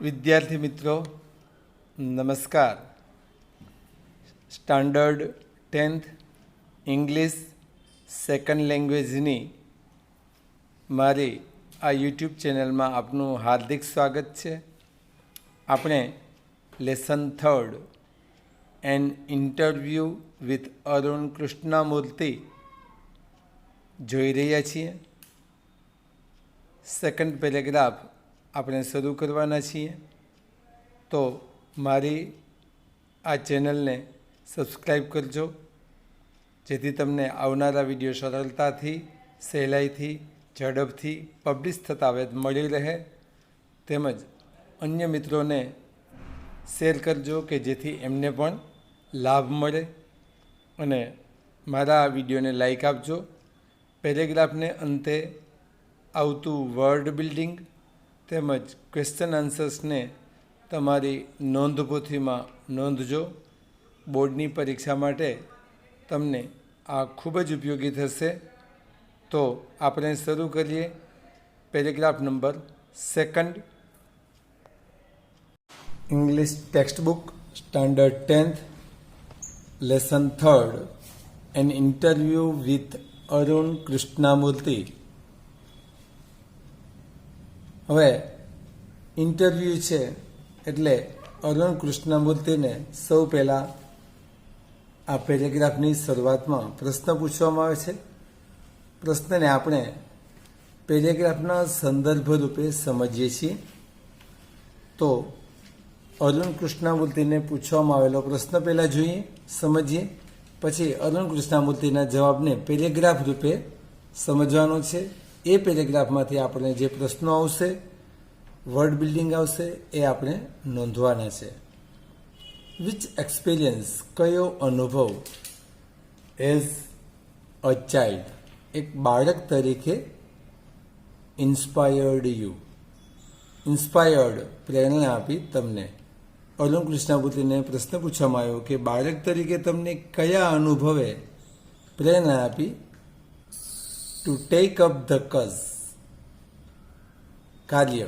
વિદ્યાર્થી મિત્રો નમસ્કાર. સ્ટાન્ડર્ડ 10th ઇંગ્લિશ સેકન્ડ લેંગ્વેજની મારી આ યુટ્યુબ ચેનલમાં આપનું હાર્દિક સ્વાગત છે. આપણે lesson 3 an interview with Arun Krishnamurthy જોઈ રહ્યા છીએ. સેકન્ડ પેરેગ્રાફ આપણે શરૂ કરવાના છીએ. તો મારી આ ચેનલને સબસ્ક્રાઈબ કરજો, જેથી તમને આવનારા વિડીયો સરળતાથી, સહેલાઈથી, ઝડપથી પબ્લિશ થતા વેત મળી રહે. તેમજ અન્ય મિત્રોને શેર કરજો કે જેથી એમને પણ લાભ મળે. અને મારા આ વિડીયોને લાઈક આપજો. પેરેગ્રાફને અંતે આવતું વર્ડ બિલ્ડિંગ તેમજ ક્વેશ્ચન આન્સર્સને તમારી નોંધપોથીમાં નોંધજો. બોર્ડની પરીક્ષા માટે તમને આ ખૂબ જ ઉપયોગી થશે. તો આપણે શરૂ કરીએ. Paragraph number 2, English textbook, standard 10th, lesson 3, an interview with Arun Krishnamurthy. હવે ઇન્ટરવ્યૂ છે એટલે અરુણ કૃષ્ણમૂર્તિને સૌ પહેલાં આ પેરેગ્રાફની શરૂઆતમાં પ્રશ્ન પૂછવામાં આવે છે. પ્રશ્નને આપણે પેરેગ્રાફના સંદર્ભ રૂપે સમજીએ છીએ. તો અરુણ કૃષ્ણમૂર્તિને પૂછવામાં આવેલો પ્રશ્ન પહેલાં જોઈએ, સમજીએ. પછી અરુણ કૃષ્ણમૂર્તિના જવાબને પેરેગ્રાફ રૂપે સમજવાનો છે. એ પેરેગ્રાફમાંથી આપણે જે પ્રશ્નો આવશે, વર્ડ બિલ્ડિંગ આવશે, એ આપણે નોંધવાના છે. વિચ એક્સપિરિયન્સ, કયો અનુભવ, એઝ અ ચાઇલ્ડ, એક બાળક તરીકે, ઇન્સ્પાયર્ડ યુ, ઇન્સ્પાયર્ડ, પ્રેરણા આપી તમને. અરુણ કૃષ્ણમૂર્તિને પ્રશ્ન પૂછવામાં આવ્યો કે બાળક તરીકે તમને કયા અનુભવે પ્રેરણા આપી to take up the cause, કાર્ય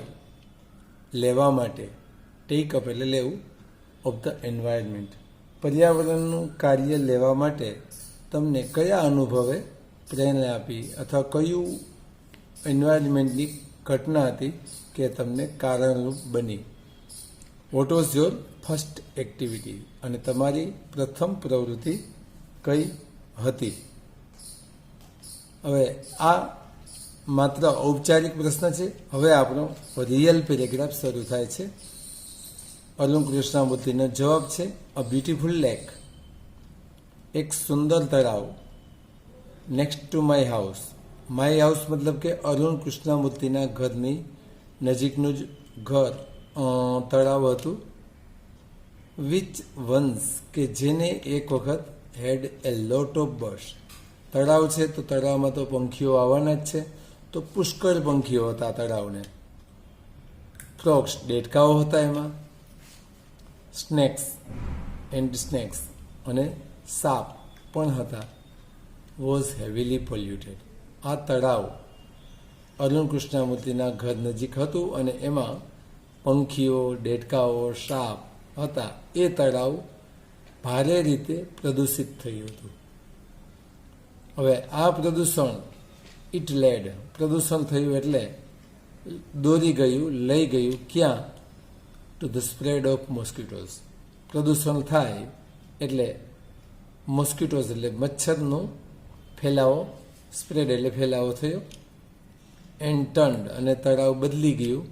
લેવા માટે, ટેક અપ એટલે લેવું, ઓફ ધ એન્વાયરમેન્ટ, પર્યાવરણનું કાર્ય લેવા માટે તમને કયા અનુભવે પ્રેરણા આપી, અથવા કયું એન્વાયરમેન્ટની ઘટના હતી કે તમને કારણરૂપ બની. What was your first activity, અને તમારી પ્રથમ પ્રવૃત્તિ કઈ હતી. હવે આ માત્ર ઔપચારિક પ્રશ્ન છે. હવે આપણો રિયલ પેરેગ્રાફ શરૂ થાય છે. અરુણ કૃષ્ણમૂર્તિનો જવાબ છે અ બ્યુટીફુલ લેક, એક સુંદર તળાવ, next to my house. My house મતલબ કે અરુણ કૃષ્ણમૂર્તિના ઘરની નજીકનું જ ઘર, તળાવ હતું. વિચ વન્સ, કે જેને એક વખત હેડ એ લોટ ઓફ બર્ડ્સ. તળાવ છે તો તળાવમાં તો પંખીઓ આવવાના જ છે, તો પુષ્કળ પંખીઓ હતા તળાવને. ફ્રોગ્સ, દેડકાઓ હતા એમાં. સ્નેક્સ એન્ડ સ્નેક્સ, અને સાપ પણ હતા. વોઝ હેવીલી પોલ્યુટેડ, આ તળાવ અરુણ કૃષ્ણમૂર્તિના ઘર નજીક હતું અને એમાં પંખીઓ, દેડકાઓ, સાપ હતા. એ તળાવ ભારે રીતે પ્રદૂષિત થયું હતું. હવે આ પ્રદૂષણ, ઇટ લેડ, પ્રદૂષણ થયું એટલે દોરી ગયું, લઈ ગયું ક્યાં? Two the spread of mosquitoes. પ્રદૂષણ થાય એટલે મોસ્કિટોઝ એટલે મચ્છરનો ફેલાવો, સ્પ્રેડ એટલે ફેલાવો થયો. એન્ડ ટર્ન્ડ, અને તળાવ બદલી ગયું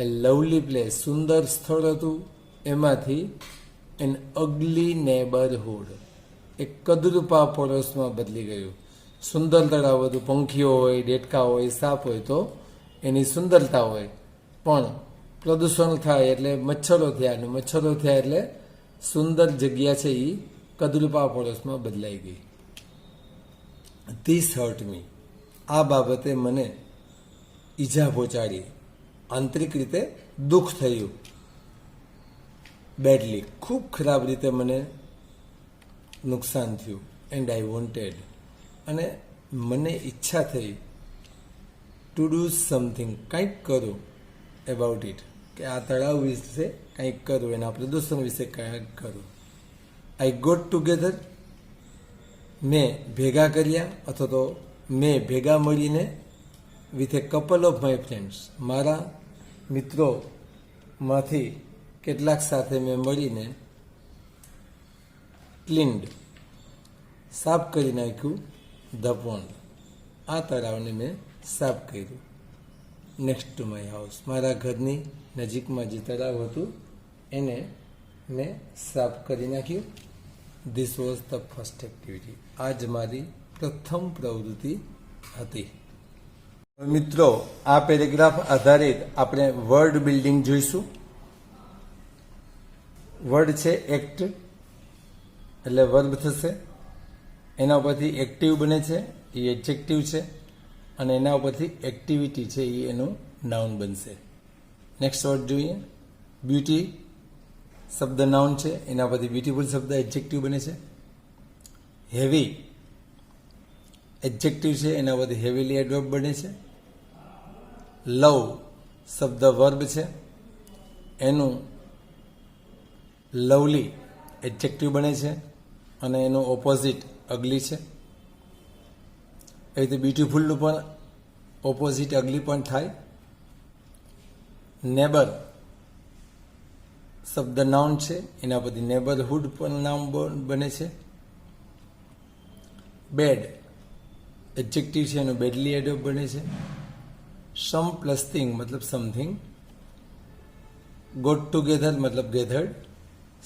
એ લવલી પ્લેસ, સુંદર સ્થળ હતું, એમાંથી એન અગલી નેબરહુડ, એક કદરૂપા પડોશમાં બદલી ગયું. સુંદર તળાવ હતું, પંખીઓ હોય, દેડકા હોય, સાપ હોય તો એની સુંદરતા હોય, પણ પ્રદૂષણ થાય એટલે મચ્છરો થયા, અને મચ્છરો થયા એટલે સુંદર જગ્યા છે એ કદરૂપા પડોશમાં બદલાઈ ગઈ. ધીસ હર્ટ મી, આ બાબતે મને ઈજા પહોંચાડી, આંતરિક રીતે દુઃખ થયું. બેડલી, ખૂબ ખરાબ રીતે મને નુકસાન થયું. એન્ડ આઈ વોન્ટેડ, અને મને ઈચ્છા થઈ ટુ ડુ સમથિંગ, કંઈક કરું, એબાઉટ ઇટ, કે આ તળાવ વિશે કંઈક કરું, એના પ્રદૂષણ વિશે કંઈક કરું. આઈ ગોટ ટુગેધર, મેં ભેગા કર્યા અથવા તો મેં ભેગા મળીને with a couple of my friends, મારા મિત્રોમાંથી કેટલાક સાથે મેં મળીને ક્લીન્ડ, સાફ કરી નાખ્યું ધ પોન્ડ, આ તળાવને મેં સાફ કર્યું. નેક્સ્ટ ટુ માય હાઉસ, મારા ઘરની નજીકમાં જે તળાવ હતું એને મેં સાફ કરી નાખ્યું. This was the first activity, આ જ મારી પ્રથમ પ્રવૃત્તિ હતી. મિત્રો, આ પેરેગ્રાફ આધારિત આપણે વર્ડ બિલ્ડિંગ જોઈશું. વર્ડ છે એક્ટ, એટલે વર્બ થશે. એના ઉપરથી એક્ટિવ બને છે, એ એડજેક્ટિવ છે, અને એના ઉપરથી એક્ટિવિટી છે એ એનું નાઉન બનશે. નેક્સ્ટ વર્ડ જોઈએ. બ્યુટી શબ્દ નાઉન છે, એના પરથી બ્યુટીફુલ શબ્દ એડજેક્ટિવ બને છે. હેવી એડજેક્ટિવ છે, એના પરથી હેવીલી એડવર્બ બને છે. લવ શબ્દ વર્બ છે, એનું લવલી એડજેક્ટિવ બને છે, અને એનું ઓપોઝિટ અગલી છે. એ રીતે બ્યુટીફુલનું પણ ઓપોઝિટ અગલી પણ થાય. નેબર શબ્દ નાઉન છે, એના પરથી નેબરહુડ પણ નામ બને છે. બેડ એડજેક્ટિવ છે, એનું બેડલી એડવર્બ બને છે. સમ પ્લસ થિંગ મતલબ સમથિંગ. ગોટ ટુગેધર મતલબ ગેધર્ડ,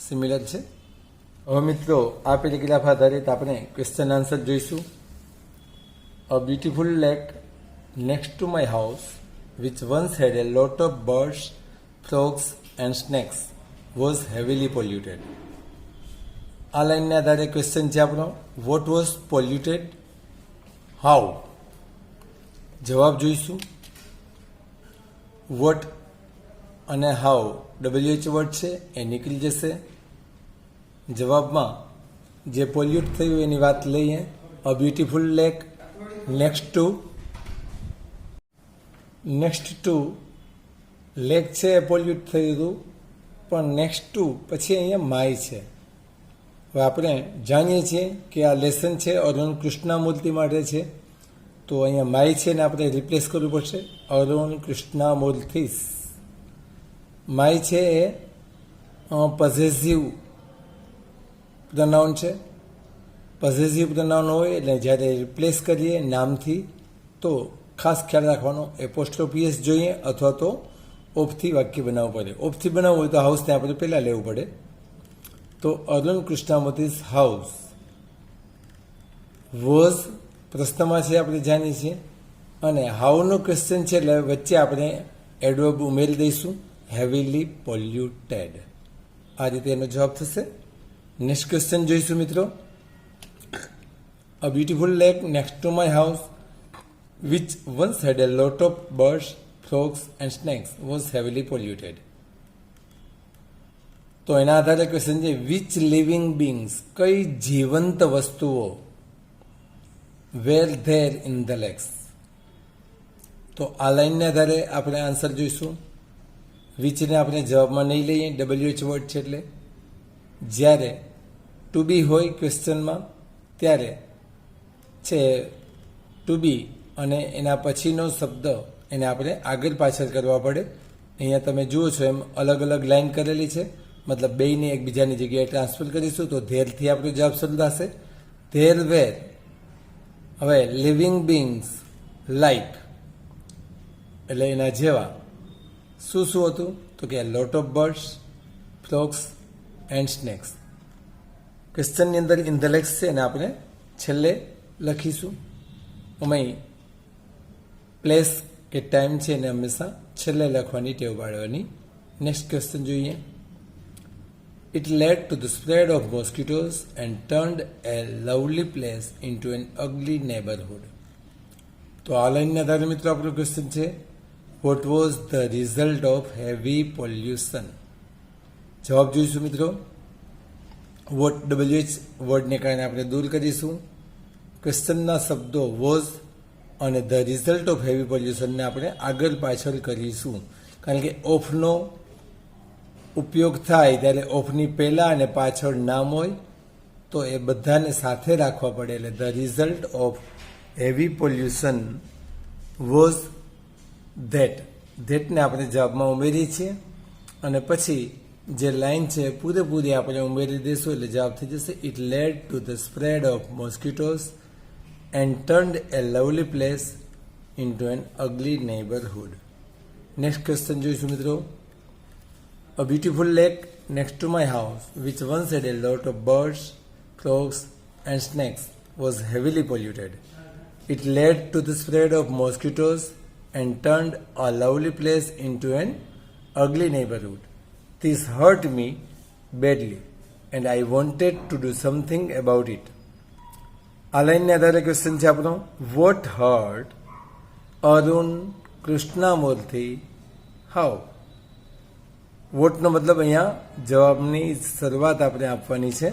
સિમિલર છે. હવે મિત્રો, આ પેરેગ્રાફ આધારિત આપણે ક્વેશ્ચન આન્સર જોઈશું. અ beautiful lake next to my house which once had a lot of birds, frogs and snakes was heavily polluted. આ લાઈનને આધારે ક્વેશ્ચન છે આપણો, વોટ વોઝ પોલ્યુટેડ, હાઉ. જવાબ જોઈશું. વોટ અને હાઉ WH વર્ડ છે એ નીકળી જશે. જવાબમાં જે પોલ્યુટ થયું એની વાત લઈએ. A beautiful lake next to lake છે એ પોલ્યુટ થયું હતું, પણ નેક્સ્ટ ટુ પછી અહીંયા માય છે. હવે આપણે જાણીએ છીએ કે આ લેસન છે અરુણ કૃષ્ણામૂર્તિ માટે છે, તો અહીંયા માય છે ને આપણે રિપ્લેસ કરવું પડશે અરુણ કૃષ્ણામૂર્તિસ. માય છે એ પોઝેસિવ પ્રનાઉન છે. પોઝેસિવ પ્રનાઉન હોય એટલે જ્યારે રિપ્લેસ કરીએ નામથી તો ખાસ ખ્યાલ રાખવાનો, એપોસ્ટ્રોફીએસ જોઈએ અથવા તો ઓફથી વાક્ય બનાવવું પડે. ઓફથી બનાવવું હોય તો હાઉસને આપણે પહેલાં લેવું પડે. તો અરુણ કૃષ્ણામૂર્તિસ હાઉસ વોઝ પ્રશ્નમાં છે આપણે જાણીએ છીએ, અને હાઉનું ક્વેશ્ચન છે એટલે વચ્ચે આપણે એડવર્બ ઉમેરી દઈશું, હેવીલી પોલ્યુટેડ. આ રીતે એનો જવાબ થશે. નેક્સ્ટ ક્વેશ્ચન જોઈશું મિત્રો. અ beautiful lake next to my house which once had a lot of birds, frogs and snakes was heavily polluted. તો એના આધારે ક્વેશ્ચન છે, વિચ લિવિંગ બીંગ્સ, કઈ જીવંત વસ્તુઓ, વેર ધેર ઇન ધ લેક્સ. તો આ લાઈનને આધારે આપણે આન્સર જોઈશું. વિચને આપણે જવાબમાં નહીં લઈએ, WH વર્ડ છે એટલે. જ્યારે ટુ બી હોય ક્વેશ્ચનમાં ત્યારે છે ટુ બી અને એના પછીનો શબ્દ એને આપણે આગળ પાછળ કરવા પડે. અહીંયા તમે જુઓ છો એમ અલગ અલગ લાઈન કરેલી છે, મતલબ બેયને એકબીજાની જગ્યાએ ટ્રાન્સફર કરીશું તો ધેરથી આપણો જવાબ શરૂ થશે. There were. હવે લિવિંગ બીંગ્સ લાઈક એટલે એના જેવા શું શું હતું, તો કે lot of birds, frogs and snakes. ક્વેશ્ચનની અંદર ઇન ધ લેક્સ છે અને આપણે છેલ્લે લખીશું. અમે પ્લેસ કે ટાઈમ છે એને હંમેશા છેલ્લે લખવાની ટેવ પાડવાની. નેક્સ્ટ ક્વેશ્ચન જોઈએ. It led to the spread of mosquitoes and turned a lovely place into an ugly neighbourhood. તો આ લાઈનના આધારે મિત્રો આપણો ક્વેશ્ચન છે, what was the result of heavy pollution. જવાબ જોઈશું મિત્રો. વોટ WH વર્ડને કારણે આપણે દૂર કરીશું. ક્વેશ્ચનના શબ્દો વોઝ અને ધ રિઝલ્ટ ઓફ હેવી પોલ્યુશનને આપણે આગળ પાછળ કરીશું. કારણ કે ઓફનો ઉપયોગ થાય ત્યારે ઓફની પહેલાં અને પાછળ નામ હોય તો એ બધાને સાથે રાખવા પડે. એટલે the result of heavy pollution was ધેટને આપણે જવાબમાં ઉમેરીએ છીએ અને પછી જે લાઈન છે પૂરેપૂરી આપણે ઉમેરી દઈશું એટલે જવાબ થઈ જશે. It led to the spread of mosquitoes and turned a lovely place into an ugly neighbourhood. Next question જોઈશું મિત્રો. A beautiful lake next to my house, which once had a lot of birds, frogs and snakes, was heavily polluted. It led to the spread of mosquitoes and turned a lovely place into an ugly neighborhood. This hurt me badly and I wanted to do something about it. આ લાઈનને આધારે question છે આપણો. What hurt Arun Krishnamurthy how. વોટનો મતલબ અહીંયા જવાબની શરૂઆત આપણે આપવાની છે.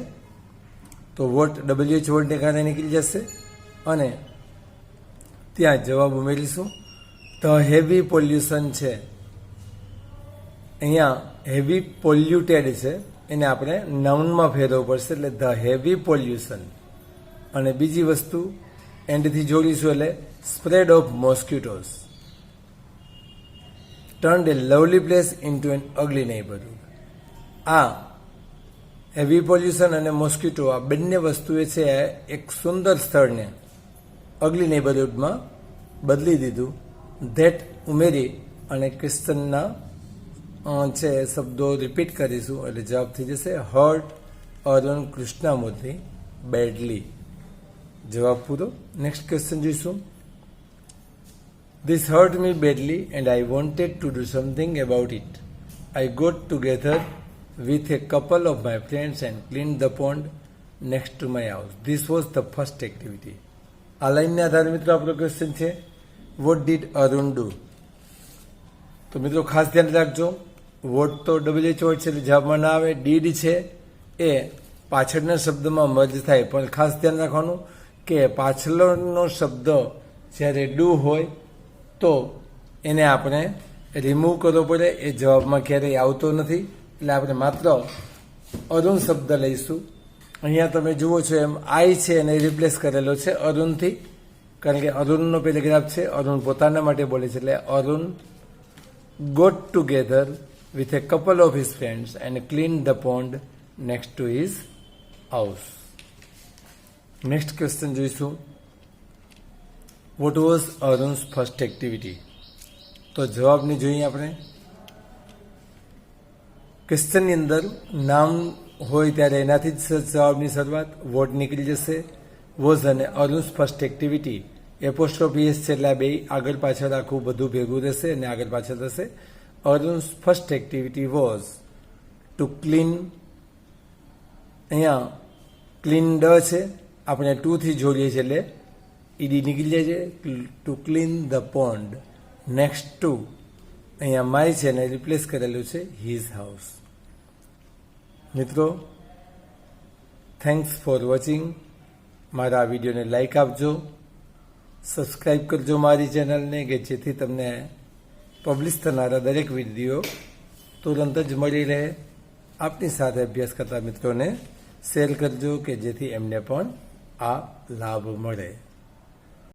તો વોટ WH વોટને કારણે નીકળી જશે અને ત્યાં જવાબ ઉમેરીશું. ધ હેવી પોલ્યુશન છે અહીંયા હેવી પોલ્યુટેડ છે એને આપણે નાઉનમાં ફેરવવું પડશે એટલે ધ હેવી પોલ્યુશન. અને બીજી વસ્તુ એન્ડથી જોડીશું એટલે spread of mosquitoes turned a lovely place into an ugly neighborhood. આ હેવી પોલ્યુશન અને મોસ્કિટો આ બંને વસ્તુએ છે એક સુંદર સ્થળને અગલી નેબરહુડમાં બદલી દીધું. ધેટ ઉમેરી અને ક્વેશ્ચનના છે શબ્દો રિપીટ કરીશું એટલે જવાબ થઈ જશે હર્ટ અરુણ કૃષ્ણામૂર્તિ બેડલી. જવાબ પૂરો. નેક્સ્ટ ક્વેશ્ચન જોઈશું. This hurt me badly and I wanted to do something about it. I got together with a couple of my friends and cleaned the pond next to my house. This was the first activity. આ લાઈનને આધારે મિત્રો આપણો question છે what did Arun do. તો મિત્રો ખાસ ધ્યાન રાખજો વોટ તો WH વર્ડ છે એટલે જવાબમાં ના આવે. ડીડ છે એ પાછળના શબ્દમાં મર્જ થાય પણ ખાસ ધ્યાન રાખવાનું કે પાછળનો શબ્દ જ્યારે ડુ હોય તો એને આપણે રિમૂવ કરવો પડે. એ જવાબમાં ક્યારેય આવતો નથી એટલે આપણે માત્ર અરુણ શબ્દ લઈશું. અહીંયા તમે જુઓ છો એમ આઈ છે એને રિપ્લેસ કરેલો છે અરુણથી કારણ કે અરુણનો પેરેગ્રાફ છે. અરુણ પોતાના માટે બોલે છે એટલે Arun got together with a couple of his friends and clean the pond next to his house. Next question જોઈશું. What was Arun's first activity. તો જવાબની જોઈએ આપણે. ક્વેશ્ચનની અંદર નામ હોય ત્યારે એનાથી જ જવાબની શરૂઆત. વોટ નીકળી જશે. વોઝ અને અરુણ્સ ફર્સ્ટ એક્ટિવિટી એપોસ્ટ્રોફી છે એટલે બે આગળ પાછળ આખું બધું ભેગું રહેશે અને આગળ પાછળ થશે. Arun's first activity was to clean. અહીંયા ક્લીન ડ છે આપણે 2 થી જોડીએ છીએ એટલે ઈડી નીકળી જાય છે. To clean the pond next to અહીંયા માય છે અને રિપ્લેસ કરેલું છે હિઝ હાઉસ. મિત્રો થેન્ક્સ ફોર વોચિંગ. મારા આ વિડીયોને લાઈક આપજો, સબસ્ક્રાઈબ કરજો મારી ચેનલને કે જેથી તમને પબ્લિશ થનારા દરેક વિડીયો તુરંત જ મળી રહે. આપની સાથે અભ્યાસ કરતા મિત્રોને શેર કરજો કે જેથી એમને પણ આ લાભ મળે.